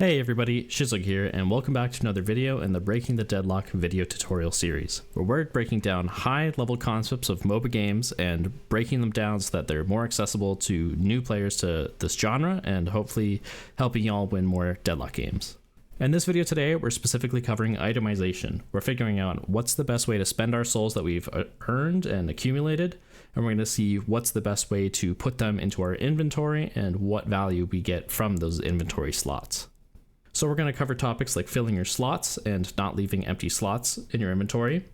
Hey everybody, Shizlug here, and welcome back to another video in the Breaking the Deadlock video tutorial series, where we're breaking down high-level concepts of MOBA games and breaking them down so that they're more accessible to new players to this genre, and hopefully helping y'all win more Deadlock games. In this video today, we're specifically covering itemization. We're figuring out what's the best way to spend our souls that we've earned and accumulated, and we're going to see what's the best way to put them into our inventory and what value we get from those inventory slots. So we're going to cover topics like filling your slots and not leaving empty slots in your inventory.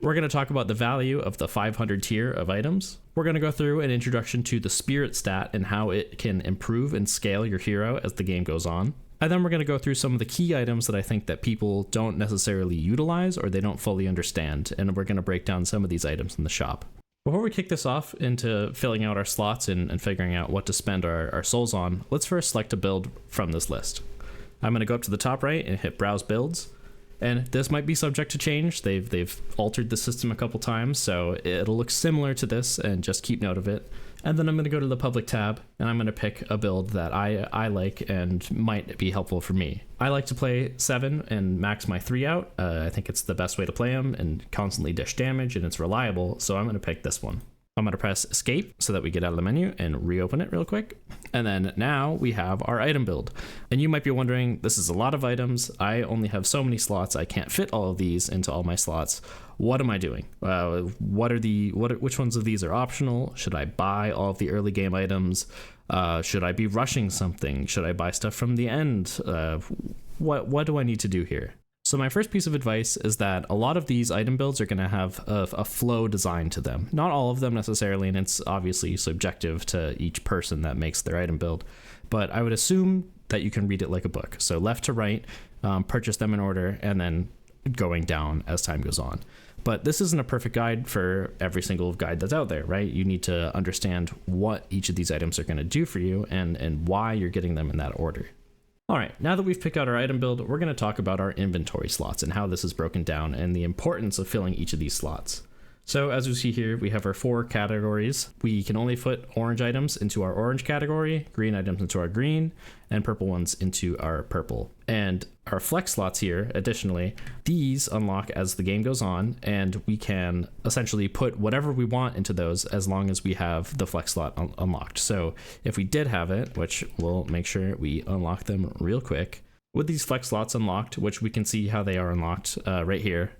We're going to talk about the value of the 500 tier of items. We're going to go through an introduction to the spirit stat and how it can improve and scale your hero as the game goes on. And then we're going to go through some of the key items that I think that people don't necessarily utilize or they don't fully understand. And we're going to break down some of these items in the shop. Before we kick this off into filling out our slots and figuring out what to spend our souls on, let's first select a build from this list. I'm going to go up to the top right and hit browse builds, and this might be subject to change. They've altered the system a couple times, so it'll look similar to this, and just keep note of it. And then I'm going to go to the public tab and I'm going to pick a build that I like and might be helpful for me. I like to play 7 and max my 3 out. I think it's the best way to play them and constantly dish damage, and it's reliable, so I'm going to pick this one. I'm going to press escape so that we get out of the menu and reopen it real quick. And then now we have our item build. And you might be wondering, this is a lot of items. I only have so many slots. I can't fit all of these into all my slots. What am I doing? Which ones of these are optional? Should I buy all of the early game items? Should I be rushing something? Should I buy stuff from the end? What do I need to do here? So my first piece of advice is that a lot of these item builds are going to have a flow design to them. Not all of them necessarily, and it's obviously subjective to each person that makes their item build, but I would assume that you can read it like a book. So left to right, purchase them in order, and then going down as time goes on. But this isn't a perfect guide for every single guide that's out there, right? You need to understand what each of these items are going to do for you and why you're getting them in that order. All right, now that we've picked out our item build, we're going to talk about our inventory slots and how this is broken down and the importance of filling each of these slots. So as you see here, we have our 4 categories. We can only put orange items into our orange category, green items into our green, and purple ones into our purple. And our flex slots here, additionally, these unlock as the game goes on, and we can essentially put whatever we want into those as long as we have the flex slot unlocked. So if we did have it, which we'll make sure we unlock them real quick, with these flex slots unlocked, which we can see how they are unlocked right here,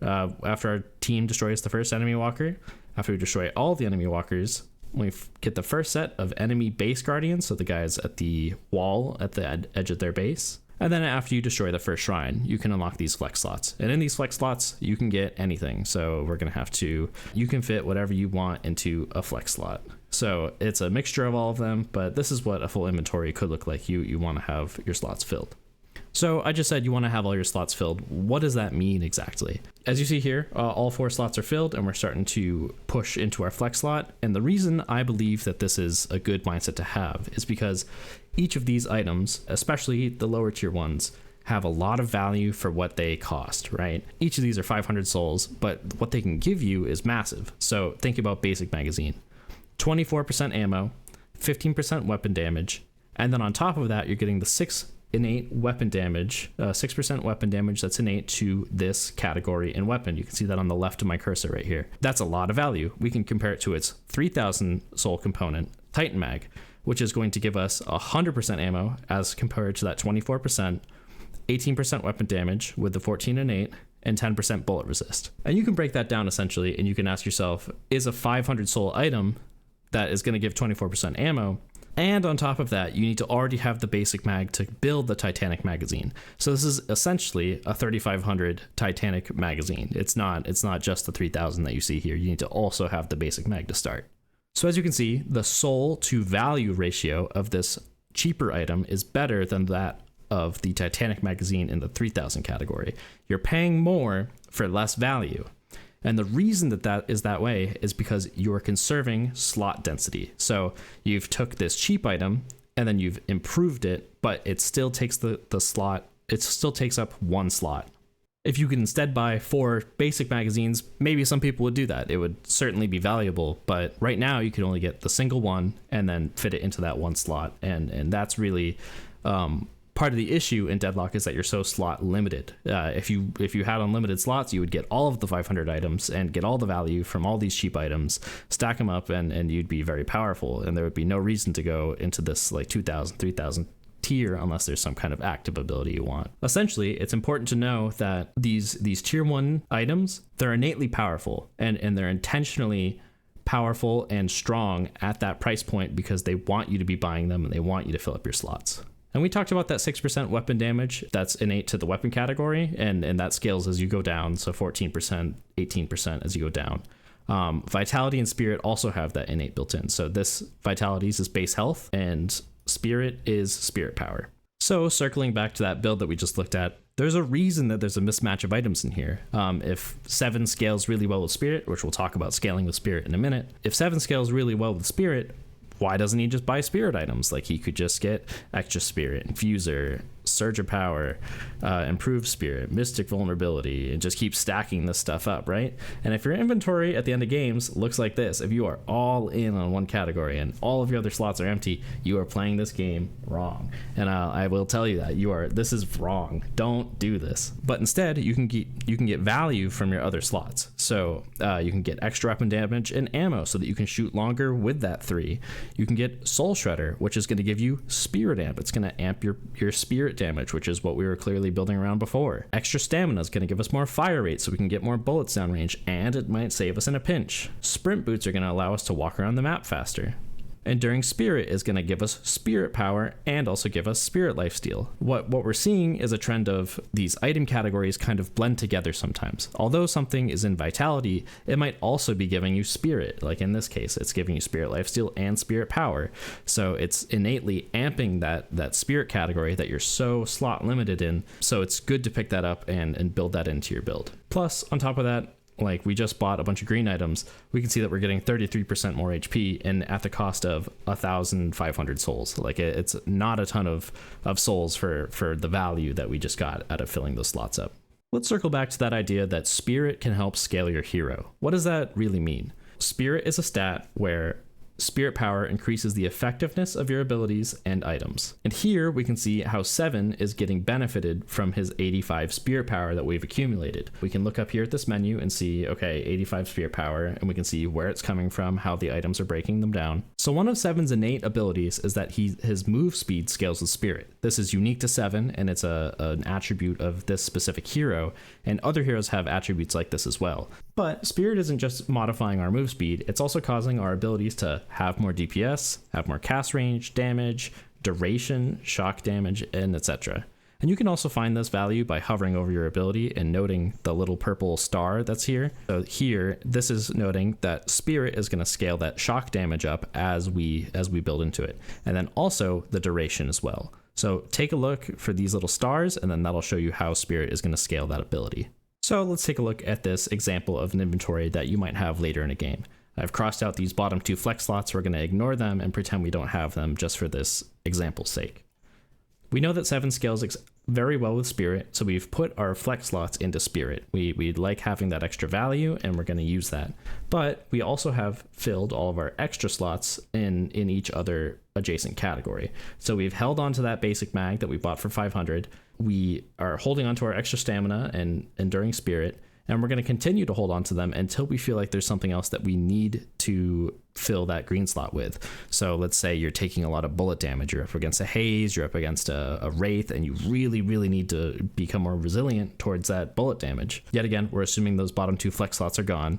after our team destroys the first enemy walker, after we destroy all the enemy walkers, we get the first set of enemy base guardians, so the guys at the wall at the edge of their base. And then after you destroy the first shrine, you can unlock these flex slots. And in these flex slots, you can get anything. So we're going to have to, you can fit whatever you want into a flex slot. So it's a mixture of all of them, but this is what a full inventory could look like. You want to have your slots filled. So I just said you want to have all your slots filled. What does that mean exactly? As you see here, all 4 slots are filled and we're starting to push into our flex slot. And the reason I believe that this is a good mindset to have is because each of these items, especially the lower tier ones, have a lot of value for what they cost, right? Each of these are 500 souls, but what they can give you is massive. So think about basic magazine, 24% ammo, 15% weapon damage. And then on top of that, you're getting the 6 innate weapon damage, 6% weapon damage that's innate to this category in weapon. You can see that on the left of my cursor right here. That's a lot of value. We can compare it to its 3000 soul component, Titan Mag, which is going to give us 100% ammo as compared to that 24%, 18% weapon damage with the 14 innate, and 10% bullet resist. And you can break that down essentially, and you can ask yourself, is a 500 soul item that is going to give 24% ammo, and on top of that, you need to already have the basic mag to build the Titanic magazine. So this is essentially a 3500 Titanic magazine. It's not just the 3000 that you see here. You need to also have the basic mag to start. So as you can see, the soul to value ratio of this cheaper item is better than that of the Titanic magazine in the 3000 category. You're paying more for less value. And the reason that is that way is because you're conserving slot density. So you've took this cheap item and then you've improved it, but it still takes the slot, it still takes up 1 slot. If you could instead buy 4 basic magazines, maybe some people would do that. It would certainly be valuable, but right now you can only get the single one and then fit it into that 1 slot. And that's really Part of the issue in Deadlock is that you're so slot limited. If you had unlimited slots, you would get all of the 500 items and get all the value from all these cheap items, stack them up, and you'd be very powerful. And there would be no reason to go into this like 2,000, 3,000 tier unless there's some kind of active ability you want. Essentially, it's important to know that these tier 1 items, they're innately powerful, and they're intentionally powerful and strong at that price point because they want you to be buying them and they want you to fill up your slots. And we talked about that 6% weapon damage that's innate to the weapon category, and that scales as you go down, so 14%, 18% as you go down. Vitality and Spirit also have that innate built in. So this Vitality is base health, and Spirit is Spirit power. So circling back to that build that we just looked at, there's a reason that there's a mismatch of items in here. If 7 scales really well with Spirit, which we'll talk about scaling with Spirit in a minute, if 7 scales really well with Spirit, why doesn't he just buy Spirit items? Like, he could just get extra Spirit, Infuser, Surge of Power, Improved Spirit, Mystic Vulnerability, and just keep stacking this stuff up, right? And if your inventory at the end of games looks like this, if you are all in on one category and all of your other slots are empty, you are playing this game wrong. And I will tell you that this is wrong. Don't do this. But instead, you can get value from your other slots. So you can get extra weapon damage and ammo so that you can shoot longer with that 3. You can get Soul Shredder, which is going to give you Spirit Amp. It's going to amp your Spirit damage, which is what we were clearly building around before. Extra stamina is going to give us more fire rate so we can get more bullets down range, and it might save us in a pinch. Sprint boots are going to allow us to walk around the map faster. Enduring Spirit is going to give us Spirit power and also give us Spirit lifesteal. What we're seeing is a trend of these item categories kind of blend together sometimes. Although something is in Vitality, it might also be giving you Spirit. Like in this case, it's giving you Spirit lifesteal and Spirit power. So it's innately amping that Spirit category that you're so slot limited in. So it's good to pick that up and build that into your build. Plus, on top of that, like, we just bought a bunch of green items, we can see that we're getting 33% more HP and at the cost of 1,500 souls. Like, it's not a ton of souls for the value that we just got out of filling those slots up. Let's circle back to that idea that Spirit can help scale your hero. What does that really mean? Spirit is a stat where Spirit power increases the effectiveness of your abilities and items. And here we can see how 7 is getting benefited from his 85 Spirit power that we've accumulated. We can look up here at this menu and see, okay, 85 Spirit power, and we can see where it's coming from, how the items are breaking them down. So one of 7's innate abilities is that his move speed scales with Spirit. This is unique to 7, and it's an attribute of this specific hero, and other heroes have attributes like this as well. But Spirit isn't just modifying our move speed, it's also causing our abilities to have more DPS, have more cast range, damage, duration, shock damage, and etc. And you can also find this value by hovering over your ability and noting the little purple star that's here. So here, this is noting that Spirit is going to scale that shock damage up as we build into it. And then also the duration as well. So take a look for these little stars, and then that'll show you how Spirit is going to scale that ability. So let's take a look at this example of an inventory that you might have later in a game. I've crossed out these bottom 2 flex slots. We're going to ignore them and pretend we don't have them just for this example's sake. We know that 7 scales very well with Spirit, so we've put our flex slots into Spirit. We like having that extra value, and we're going to use that. But we also have filled all of our extra slots in each other adjacent category. So we've held on to that basic mag that we bought for 500. We are holding on to our extra stamina and Enduring Spirit, and we're going to continue to hold on to them until we feel like there's something else that we need to fill that green slot with. So let's say you're taking a lot of bullet damage, you're up against a haze, you're up against a wraith, and you really need to become more resilient towards that bullet damage. Yet again, we're assuming those bottom 2 flex slots are gone.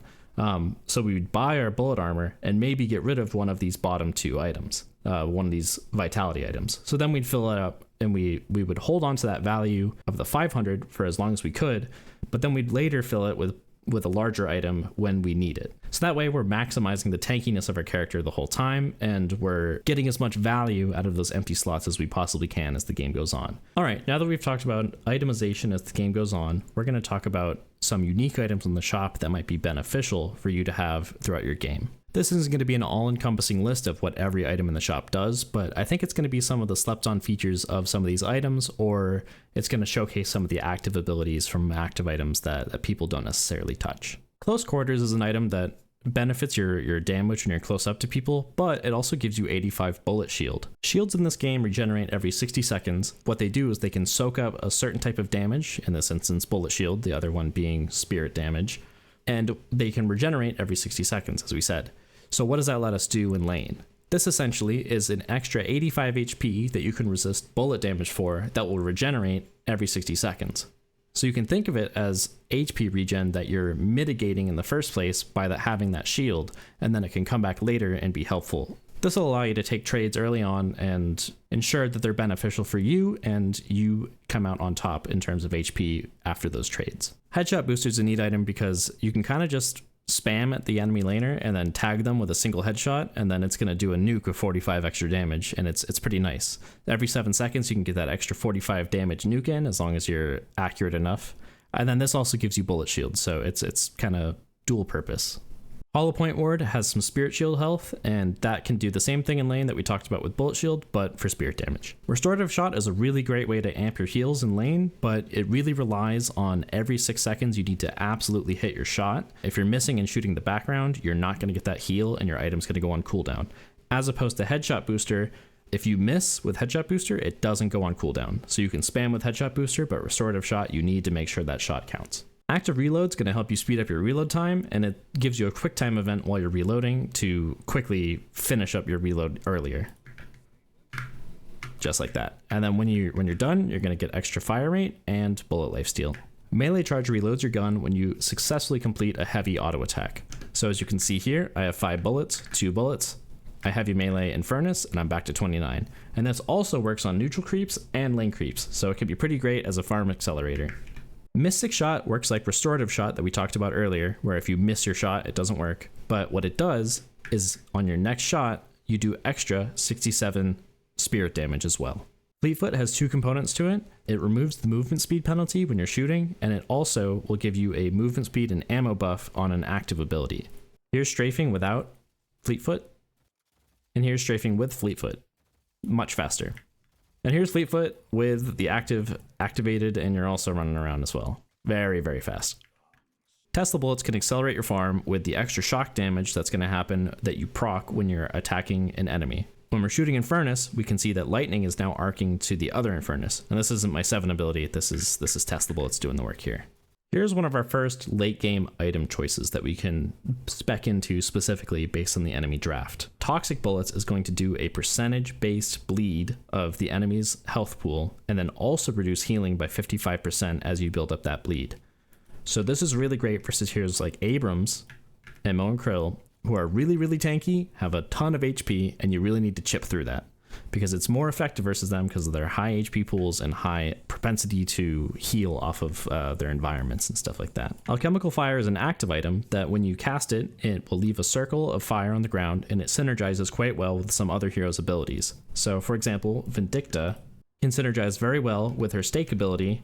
So we would buy our bullet armor and maybe get rid of one of these bottom 2 items, one of these vitality items. So then we'd fill it up, and we would hold on to that value of the 500 for as long as we could, but then we'd later fill it with a larger item when we need it. So that way we're maximizing the tankiness of our character the whole time, and we're getting as much value out of those empty slots as we possibly can as the game goes on. All right, now that we've talked about itemization as the game goes on, we're going to talk about some unique items in the shop that might be beneficial for you to have throughout your game. This isn't going to be an all-encompassing list of what every item in the shop does, but I think it's going to be some of the slept-on features of some of these items, or it's going to showcase some of the active abilities from active items that people don't necessarily touch. Close Quarters is an item that benefits your damage when you're close up to people, but it also gives you 85 bullet shield. Shields in this game regenerate every 60 seconds. What they do is they can soak up a certain type of damage, in this instance bullet shield, the other one being spirit damage, and they can regenerate every 60 seconds, as we said. So what does that let us do in lane? This essentially is an extra 85 HP that you can resist bullet damage for that will regenerate every 60 seconds. So you can think of it as HP regen that you're mitigating in the first place by having that shield, and then it can come back later and be helpful. This will allow you to take trades early on and ensure that they're beneficial for you and you come out on top in terms of HP after those trades. Headshot Booster is a neat item because you can kind of just spam at the enemy laner and then tag them with a single headshot, and then it's going to do a nuke of 45 extra damage, and it's pretty nice. Every 7 seconds you can get that extra 45 damage nuke in, as long as you're accurate enough. And then this also gives you bullet shield, so it's kind of dual purpose. Hollow Point Ward has some Spirit Shield health, and that can do the same thing in lane that we talked about with Bullet Shield, but for spirit damage. Restorative Shot is a really great way to amp your heals in lane, but it really relies on every 6 seconds you need to absolutely hit your shot. If you're missing and shooting the background, you're not going to get that heal, and your item's going to go on cooldown. As opposed to Headshot Booster, if you miss with Headshot Booster, it doesn't go on cooldown. So you can spam with Headshot Booster, but Restorative Shot, you need to make sure that shot counts. Active Reload is going to help you speed up your reload time, and it gives you a quick time event while you're reloading to quickly finish up your reload earlier. Just like that. And then when you're done, you're going to get extra fire rate and bullet lifesteal. Melee charge reloads your gun when you successfully complete a heavy auto attack. So as you can see here, I have 5 bullets, 2 bullets. I heavy melee in Furnace, and I'm back to 29. And this also works on neutral creeps and lane creeps, so it can be pretty great as a farm accelerator. Mystic Shot works like Restorative Shot that we talked about earlier, where if you miss your shot, it doesn't work. But what it does is on your next shot, you do extra 67 spirit damage as well. Fleetfoot has 2 components to it. It removes the movement speed penalty when you're shooting, and it also will give you a movement speed and ammo buff on an active ability. Here's strafing without Fleetfoot, and here's strafing with Fleetfoot. Much faster. And here's Fleetfoot with the activated, and you're also running around as well. Very, very fast. Tesla bullets can accelerate your farm with the extra shock damage that's going to happen that you proc when you're attacking an enemy. When we're shooting in Furnace, we can see that lightning is now arcing to the other Furnace. And this isn't my 7 ability, this is Tesla bullets doing the work here. Here's one of our first late game item choices that we can spec into specifically based on the enemy draft. Toxic Bullets is going to do a percentage based bleed of the enemy's health pool, and then also reduce healing by 55% as you build up that bleed. So this is really great versus heroes like Abrams and Mo and Krill, who are really, really tanky, have a ton of HP, and you really need to chip through that, because it's more effective versus them because of their high HP pools and high propensity to heal off of their environments and stuff like that. Alchemical Fire is an active item that when you cast it, it will leave a circle of fire on the ground, and it synergizes quite well with some other heroes' abilities. So for example, Vindicta can synergize very well with her stake ability,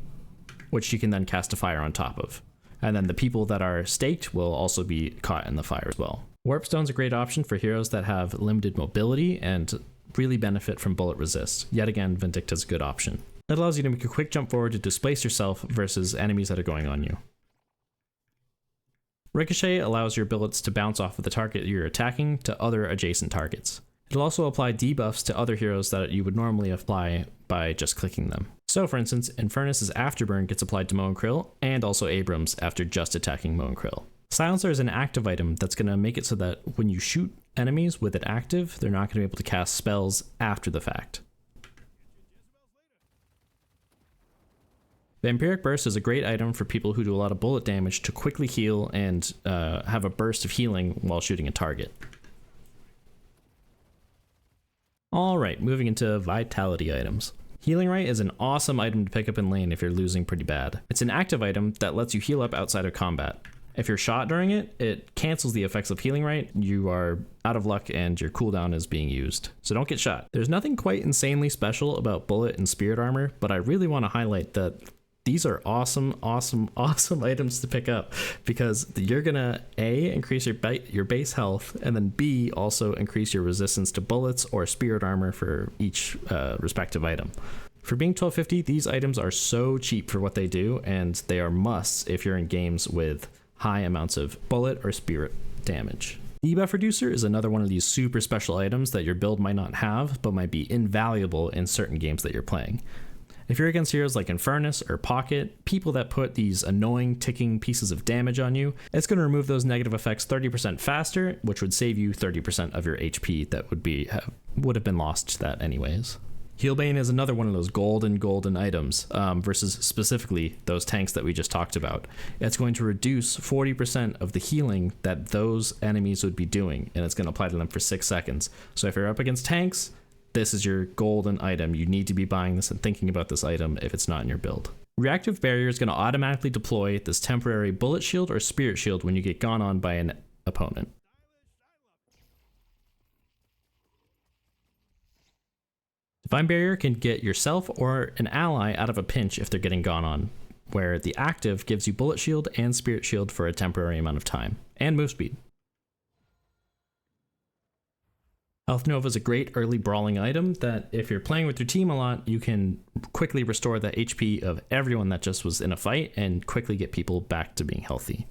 which she can then cast a fire on top of. And then the people that are staked will also be caught in the fire as well. Warpstone's a great option for heroes that have limited mobility and really benefit from bullet resist. Yet again, Vindicta's a good option. It allows you to make a quick jump forward to displace yourself versus enemies that are going on you. Ricochet allows your bullets to bounce off of the target you're attacking to other adjacent targets. It'll also apply debuffs to other heroes that you would normally apply by just clicking them. So for instance, Infernus's Afterburn gets applied to Mo and Krill, and also Abrams after just attacking Mo and Krill. Silencer is an active item that's going to make it so that when you shoot enemies with it active, they're not going to be able to cast spells after the fact. Vampiric Burst is a great item for people who do a lot of bullet damage to quickly heal and have a burst of healing while shooting a target. Alright, moving into Vitality items. Healing Right is an awesome item to pick up in lane if you're losing pretty bad. It's an active item that lets you heal up outside of combat. If you're shot during it, it cancels the effects of Healing Right, you are out of luck and your cooldown is being used. So don't get shot. There's nothing quite insanely special about Bullet and Spirit Armor, but I really want to highlight that these are awesome items to pick up, because you're gonna A, increase your base health, and then B, also increase your resistance to bullets or Spirit Armor for each respective item. For being 1250, these items are so cheap for what they do, and they are musts if you're in games with high amounts of bullet or spirit damage. Debuff Reducer is another one of these super special items that your build might not have, but might be invaluable in certain games that you're playing. If you're against heroes like Infernus or Pocket, people that put these annoying ticking pieces of damage on you, it's going to remove those negative effects 30% faster, which would save you 30% of your HP that would have been lost to that anyways. Healbane is another one of those golden items versus specifically those tanks that we just talked about. It's going to reduce 40% of the healing that those enemies would be doing, and it's going to apply to them for 6 seconds. So if you're up against tanks, this is your golden item. You need to be buying this and thinking about this item if it's not in your build. Reactive Barrier is going to automatically deploy this temporary bullet shield or spirit shield when you get gone on by an opponent. Divine Barrier can get yourself or an ally out of a pinch if they're getting gone on, where the active gives you bullet shield and spirit shield for a temporary amount of time, and move speed. Health Nova is a great early brawling item that if you're playing with your team a lot, you can quickly restore the HP of everyone that just was in a fight and quickly get people back to being healthy.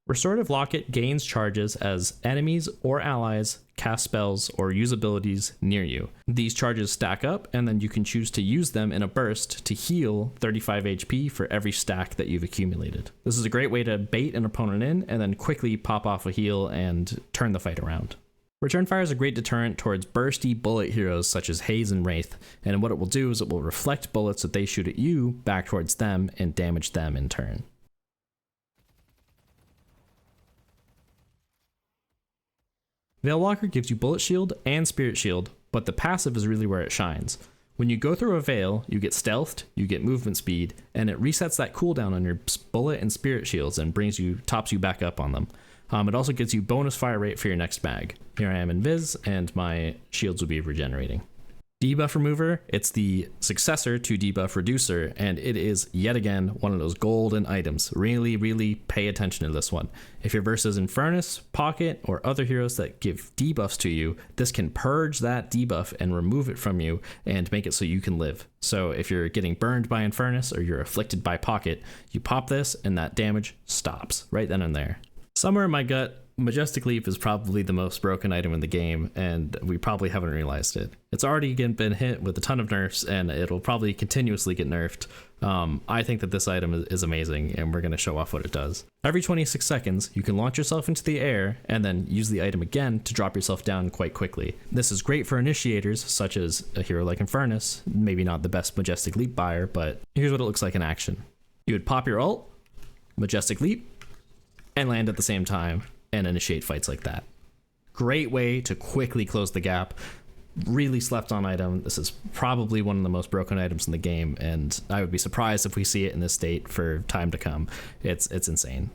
Restorative Locket gains charges as enemies or allies cast spells or use abilities near you. These charges stack up, and then you can choose to use them in a burst to heal 35 HP for every stack that you've accumulated. This is a great way to bait an opponent in and then quickly pop off a heal and turn the fight around. Return Fire is a great deterrent towards bursty bullet heroes such as Haze and Wraith, and what it will do is it will reflect bullets that they shoot at you back towards them and damage them in turn. Veilwalker gives you Bullet Shield and Spirit Shield, but the passive is really where it shines. When you go through a Veil, you get stealthed, you get movement speed, and it resets that cooldown on your Bullet and Spirit Shields and tops you back up on them. It also gives you bonus fire rate for your next mag. Here I am in Viz, and my shields will be regenerating. Debuff Remover, it's the successor to Debuff Reducer, and it is yet again one of those golden items. Really pay attention to this one. If you're versus Infernus, Pocket, or other heroes that give debuffs to you, this can purge that debuff and remove it from you and make it so you can live. So if you're getting burned by Infernus or you're afflicted by Pocket, you pop this and that damage stops right then and there. Somewhere in my gut, Majestic Leap is probably the most broken item in the game, and we probably haven't realized it. It's already been hit with a ton of nerfs, and it'll probably continuously get nerfed. I think that this item is amazing, and we're going to show off what it does. Every 26 seconds, you can launch yourself into the air, and then use the item again to drop yourself down quite quickly. This is great for initiators, such as a hero like Infernus, maybe not the best Majestic Leap buyer, but here's what it looks like in action. You would pop your ult, Majestic Leap, and land at the same time, and initiate fights like that. Great way to quickly close the gap. Really slept on item. This is probably one of the most broken items in the game, and I would be surprised if we see it in this state for time to come. It's insane.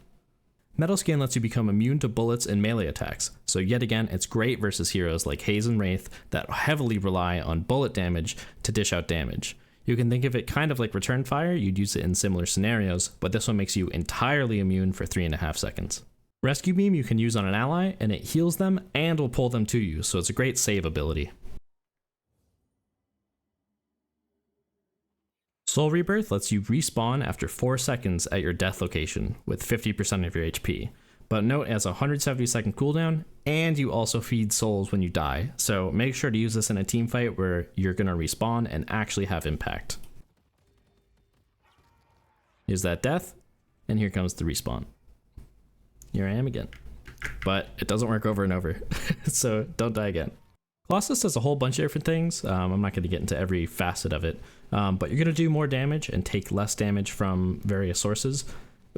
Metal Skin lets you become immune to bullets and melee attacks, so yet again it's great versus heroes like Haze and Wraith that heavily rely on bullet damage to dish out damage. You can think of it kind of like Return Fire. You'd use it in similar scenarios, but this one makes you entirely immune for 3.5 seconds. Rescue Beam you can use on an ally, and it heals them and will pull them to you, so it's a great save ability. Soul Rebirth lets you respawn after 4 seconds at your death location with 50% of your HP, but note it has a 170-second cooldown, and you also feed souls when you die, so make sure to use this in a team fight where you're going to respawn and actually have impact. Here's that death, and here comes the respawn. Here I am again. But it doesn't work over and over, so don't die again. Colossus does a whole bunch of different things. I'm not going to get into every facet of it, but you're going to do more damage and take less damage from various sources.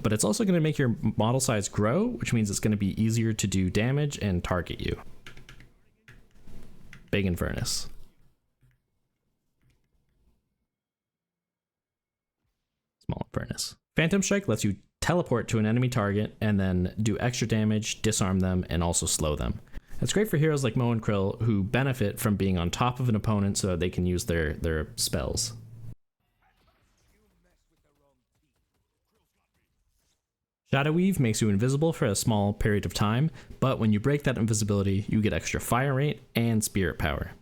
But it's also going to make your model size grow, which means it's going to be easier to do damage and target you. Big Infernus. Small Infernus. Phantom Strike lets you teleport to an enemy target and then do extra damage, disarm them, and also slow them. It's great for heroes like Mo and Krill who benefit from being on top of an opponent so that they can use their spells. Shadow Weave makes you invisible for a small period of time, but when you break that invisibility, you get extra fire rate and spirit power.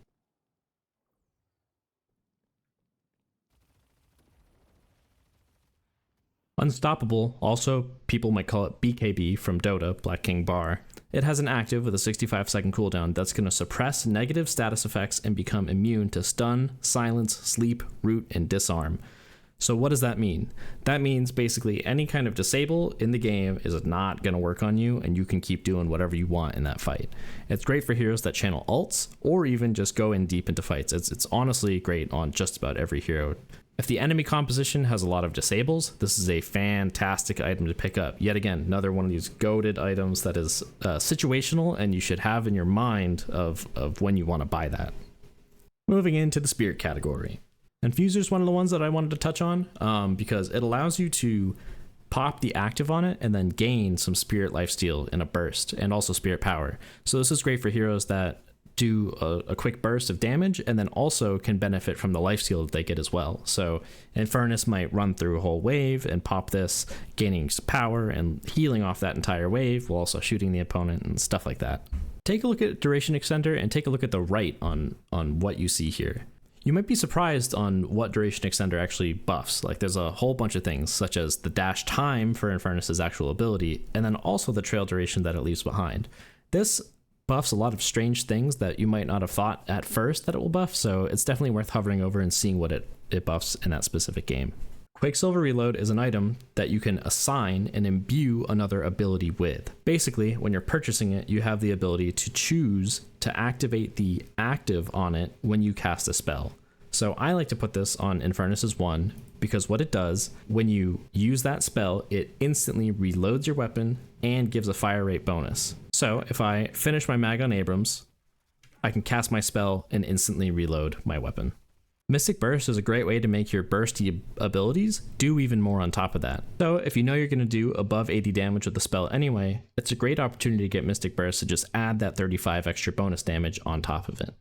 Unstoppable, also people might call it BKB from Dota, Black King Bar. It has an active with a 65-second cooldown that's going to suppress negative status effects and become immune to stun, silence, sleep, root, and disarm. So what does that mean? That means basically any kind of disable in the game is not going to work on you, and you can keep doing whatever you want in that fight. It's great for heroes that channel ults or even just go in deep into fights. It's honestly great on just about every hero. If the enemy composition has a lot of disables, this is a fantastic item to pick up. Yet again, another one of these goated items that is situational, and you should have in your mind of when you want to buy that. Moving into the spirit category. Infuser is one of the ones that I wanted to touch on because it allows you to pop the active on it and then gain some spirit lifesteal in a burst and also spirit power. So this is great for heroes that do a quick burst of damage and then also can benefit from the lifesteal that they get as well. So Infernus might run through a whole wave and pop this, gaining power and healing off that entire wave while also shooting the opponent and stuff like that. Take a look at Duration Extender and take a look at the right on what you see here. You might be surprised on what Duration Extender actually buffs. Like there's a whole bunch of things such as the dash time for Infernus's actual ability and then also the trail duration that it leaves behind. This buffs a lot of strange things that you might not have thought at first that it will buff, so it's definitely worth hovering over and seeing what it buffs in that specific game. Quicksilver Reload is an item that you can assign and imbue another ability with. Basically, when you're purchasing it, you have the ability to choose to activate the active on it when you cast a spell. So I like to put this on Infernus's 1 because what it does, when you use that spell, it instantly reloads your weapon and gives a fire rate bonus. So if I finish my mag on Abrams, I can cast my spell and instantly reload my weapon. Mystic Burst is a great way to make your bursty abilities do even more on top of that. So if you know you're going to do above 80 damage with the spell anyway, it's a great opportunity to get Mystic Burst to just add that 35 extra bonus damage on top of it.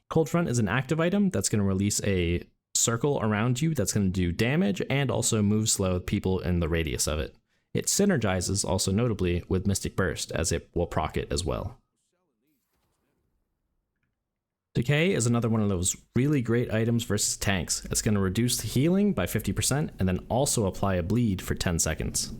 Cold Front is an active item that's going to release a circle around you that's going to do damage and also move slow people in the radius of it. It synergizes also notably with Mystic Burst as it will proc it as well. Decay is another one of those really great items versus tanks. It's going to reduce the healing by 50% and then also apply a bleed for 10 seconds.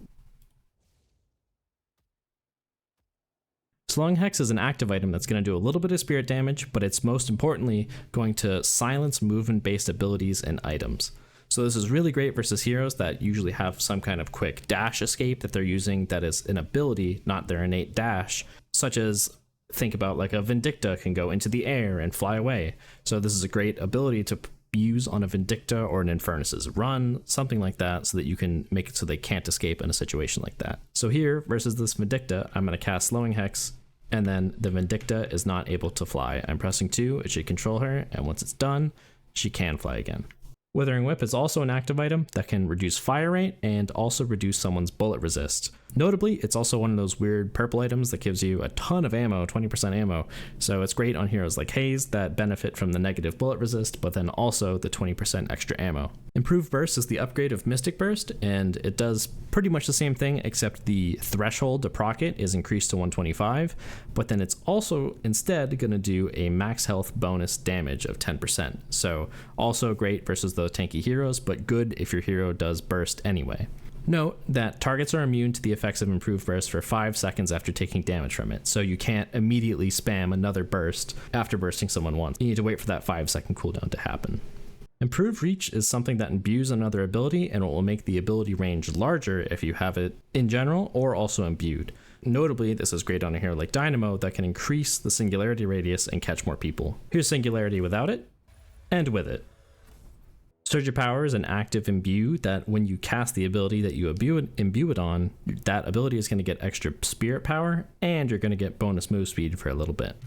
Slowing Hex is an active item that's going to do a little bit of spirit damage, but it's most importantly going to silence movement-based abilities and items. So this is really great versus heroes that usually have some kind of quick dash escape that they're using that is an ability, not their innate dash, such as think about like a Vindicta can go into the air and fly away. So this is a great ability to use on a Vindicta or an Infernus's run, something like that, so that you can make it so they can't escape in a situation like that. So here versus this Vindicta, I'm going to cast Slowing Hex, and then the Vindicta is not able to fly. I'm pressing 2, it should control her, and once it's done, she can fly again. Withering Whip is also an active item that can reduce fire rate and also reduce someone's bullet resist. Notably, it's also one of those weird purple items that gives you a ton of ammo, 20% ammo, so it's great on heroes like Haze that benefit from the negative bullet resist, but then also the 20% extra ammo. Improved Burst is the upgrade of Mystic Burst, and it does pretty much the same thing, except the threshold to proc it is increased to 125, but then it's also instead going to do a max health bonus damage of 10%. So also great versus those tanky heroes, but good if your hero does burst anyway. Note that targets are immune to the effects of Improved Burst for 5 seconds after taking damage from it, so you can't immediately spam another burst after bursting someone once. You need to wait for that 5-second cooldown to happen. Improved Reach is something that imbues another ability, and it will make the ability range larger if you have it in general or also imbued. Notably, this is great on a hero like Dynamo that can increase the singularity radius and catch more people. Here's singularity without it, and with it. Surge of Power is an active imbue that when you cast the ability that you imbue it on, that ability is going to get extra spirit power, and you're going to get bonus move speed for a little bit.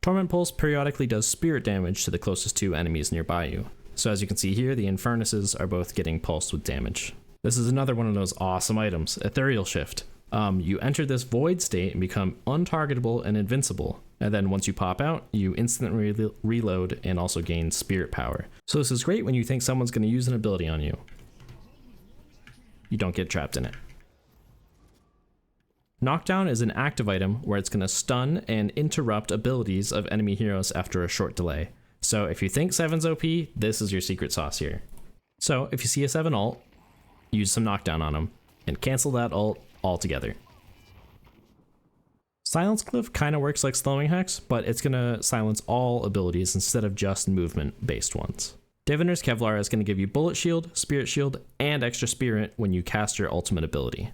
Torment Pulse periodically does spirit damage to the closest 2 enemies nearby you. So as you can see here, the Infernuses are both getting pulsed with damage. This is another one of those awesome items, Ethereal Shift. You enter this void state and become untargetable and invincible. And then once you pop out, you instantly reload and also gain spirit power. So this is great when you think someone's going to use an ability on you. You don't get trapped in it. Knockdown is an active item where it's going to stun and interrupt abilities of enemy heroes after a short delay. So if you think 7's OP, this is your secret sauce here. So if you see a 7 ult, use some knockdown on him and cancel that ult altogether. Silence Cliff kind of works like Slowing Hex, but it's going to silence all abilities instead of just movement based ones. Diviner's Kevlar is going to give you Bullet Shield, Spirit Shield, and extra Spirit when you cast your ultimate ability.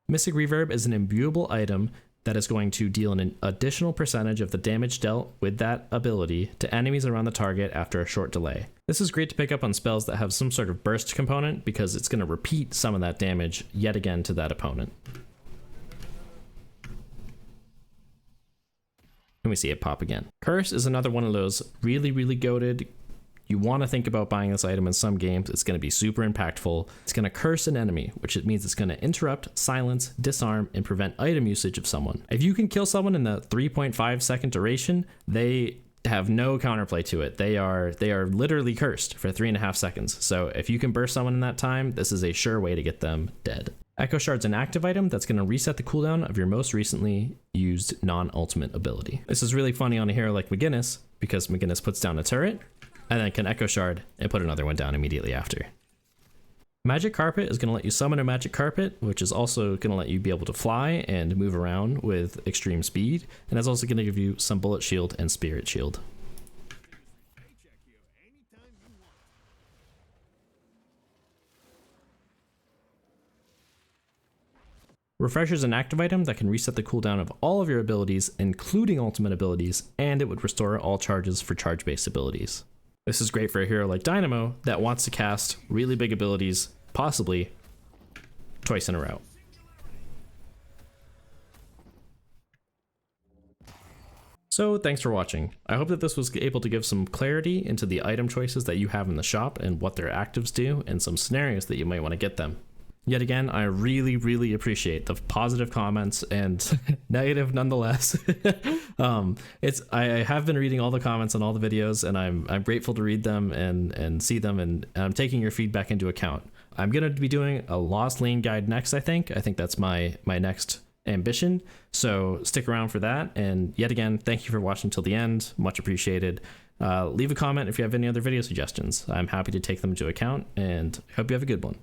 Mystic Reverb is an imbuable item that is going to deal an additional percentage of the damage dealt with that ability to enemies around the target after a short delay. This is great to pick up on spells that have some sort of burst component because it's going to repeat some of that damage yet again to that opponent. And we see it pop again. Curse is another one of those really goated. You want to think about buying this item in some games. It's going to be super impactful. It's going to curse an enemy, which it means it's going to interrupt, silence, disarm, and prevent item usage of someone. If you can kill someone in the 3.5 second duration, they have no counterplay to it. They are literally cursed for 3.5 seconds. So if you can burst someone in that time, this is a sure way to get them dead. Echo Shard's an active item that's going to reset the cooldown of your most recently used non-ultimate ability. This is really funny on a hero like McGinnis because McGinnis puts down a turret and then can Echo Shard and put another one down immediately after. Magic Carpet is going to let you summon a Magic Carpet, which is also going to let you be able to fly and move around with extreme speed, and it's also going to give you some Bullet Shield and Spirit Shield. Refresher is an active item that can reset the cooldown of all of your abilities, including ultimate abilities, and it would restore all charges for charge-based abilities. This is great for a hero like Dynamo that wants to cast really big abilities, possibly twice in a row. So thanks for watching. I hope that this was able to give some clarity into the item choices that you have in the shop and what their actives do and some scenarios that you might want to get them. Yet again, I really appreciate the positive comments and negative nonetheless. I have been reading all the comments on all the videos, and I'm grateful to read them and see them, and I'm taking your feedback into account. I'm gonna be doing a Lost Lane guide next. I think that's my next ambition. So stick around for that. And yet again, thank you for watching till the end. Much appreciated. Leave a comment if you have any other video suggestions. I'm happy to take them into account, and hope you have a good one.